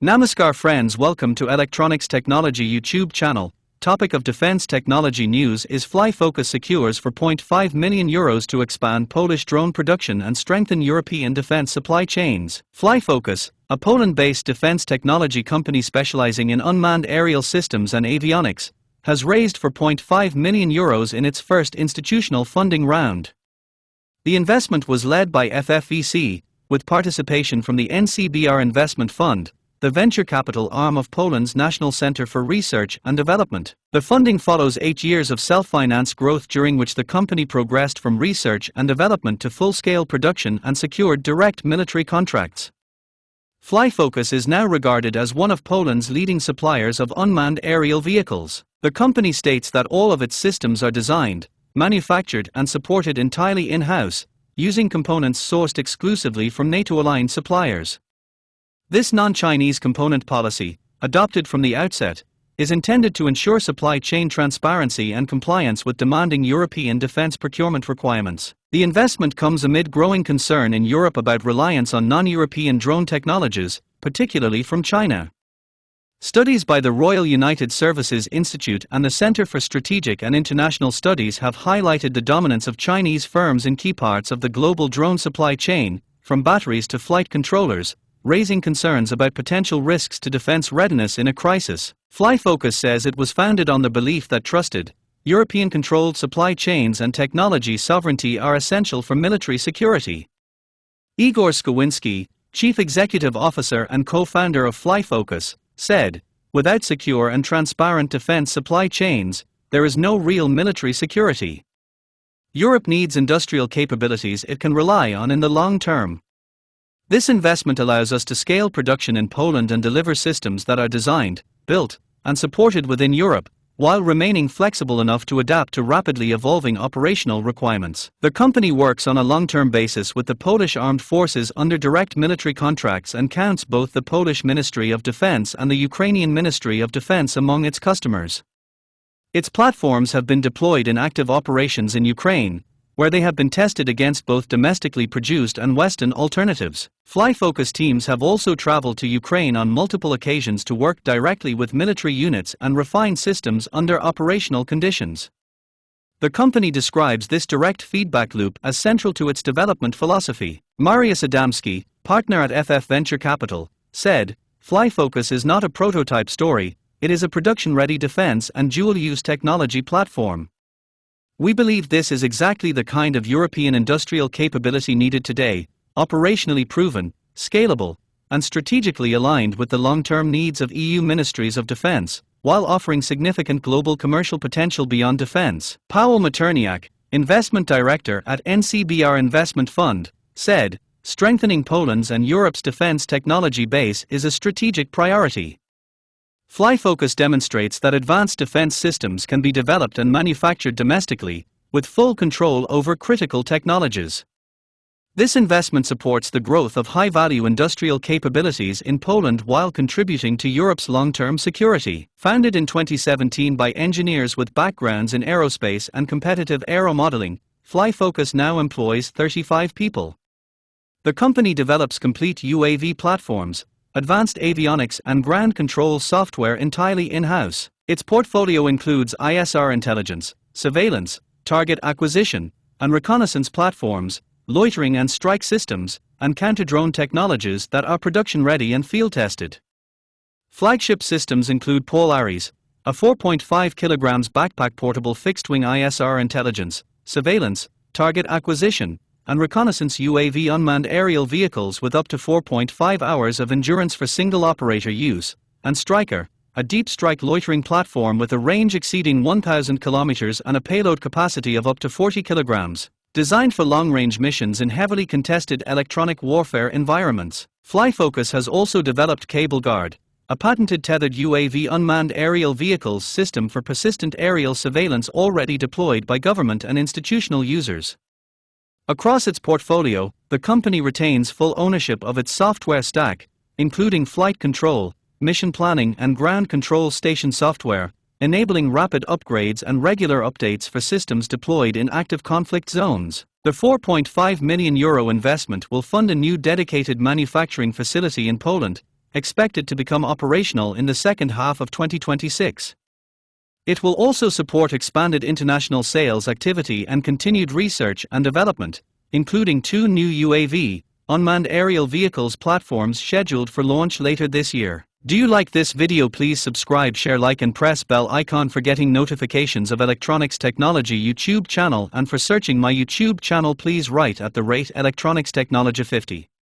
Namaskar friends, welcome to Electronics Technology YouTube channel. Topic of defense technology news is FlyFocus secures for €0.5 million to expand Polish drone production and strengthen European defense supply chains. FlyFocus, a Poland-based defense technology company specializing in unmanned aerial systems and avionics, has raised for €0.5 million in its first institutional funding round. The investment was led by FFVC, with participation from the NCBR Investment Fund, the venture capital arm of Poland's National Center for Research and Development. The funding follows 8 years of self-finance growth during which the company progressed from research and development to full-scale production and secured direct military contracts. FlyFocus is now regarded as one of Poland's leading suppliers of unmanned aerial vehicles. The company states that all of its systems are designed, manufactured and supported entirely in-house, using components sourced exclusively from NATO-aligned suppliers. This non-Chinese component policy, adopted from the outset, is intended to ensure supply chain transparency and compliance with demanding European defense procurement requirements. The investment comes amid growing concern in Europe about reliance on non-European drone technologies, particularly from China. Studies by the Royal United Services Institute and the Center for Strategic and International Studies have highlighted the dominance of Chinese firms in key parts of the global drone supply chain, from batteries to flight controllers, raising concerns about potential risks to defense readiness in a crisis. FlyFocus says it was founded on the belief that trusted, European-controlled supply chains and technology sovereignty are essential for military security. Igor Skowinski, Chief Executive Officer and co-founder of FlyFocus, said, "Without secure and transparent defense supply chains, there is no real military security. Europe needs industrial capabilities it can rely on in the long term. This investment allows us to scale production in Poland and deliver systems that are designed, built, and supported within Europe, while remaining flexible enough to adapt to rapidly evolving operational requirements." The company works on a long-term basis with the Polish Armed Forces under direct military contracts and counts both the Polish Ministry of Defense and the Ukrainian Ministry of Defense among its customers. Its platforms have been deployed in active operations in Ukraine, where they have been tested against both domestically produced and Western alternatives. FlyFocus teams have also traveled to Ukraine on multiple occasions to work directly with military units and refine systems under operational conditions. The company describes this direct feedback loop as central to its development philosophy. Mariusz Adamski, partner at FF Venture Capital, said, "FlyFocus is not a prototype story, it is a production-ready defense and dual-use technology platform. We believe this is exactly the kind of European industrial capability needed today, operationally proven, scalable, and strategically aligned with the long-term needs of EU ministries of defense, while offering significant global commercial potential beyond defense." Paweł Materniak, investment director at NCBR Investment Fund, said, "Strengthening Poland's and Europe's defense technology base is a strategic priority. FlyFocus demonstrates that advanced defense systems can be developed and manufactured domestically, with full control over critical technologies. This investment supports the growth of high-value industrial capabilities in Poland while contributing to Europe's long-term security." Founded in 2017 by engineers with backgrounds in aerospace and competitive aero modeling, FlyFocus now employs 35 people. The company develops complete UAV platforms, advanced avionics and ground control software entirely in-house. Its portfolio includes ISR intelligence, surveillance, target acquisition, and reconnaissance platforms, loitering and strike systems, and counter-drone technologies that are production-ready and field-tested. Flagship systems include Polaris, a 4.5 kg backpack portable fixed-wing ISR intelligence, surveillance, target acquisition, and reconnaissance UAV unmanned aerial vehicles with up to 4.5 hours of endurance for single-operator use, and Striker, a deep-strike loitering platform with a range exceeding 1,000 kilometers and a payload capacity of up to 40 kilograms, designed for long-range missions in heavily contested electronic warfare environments. FlyFocus has also developed Cable Guard, a patented tethered UAV unmanned aerial vehicles system for persistent aerial surveillance already deployed by government and institutional users. Across its portfolio, the company retains full ownership of its software stack, including flight control, mission planning and ground control station software, enabling rapid upgrades and regular updates for systems deployed in active conflict zones. The €4.5 million investment will fund a new dedicated manufacturing facility in Poland, expected to become operational in the second half of 2026. It will also support expanded international sales activity and continued research and development, including 2 new UAV, unmanned aerial vehicles platforms scheduled for launch later this year. Do you like this video? Please subscribe, share, like and press bell icon for getting notifications of Electronics Technology YouTube channel, and for searching my YouTube channel please write @electronics technology 50.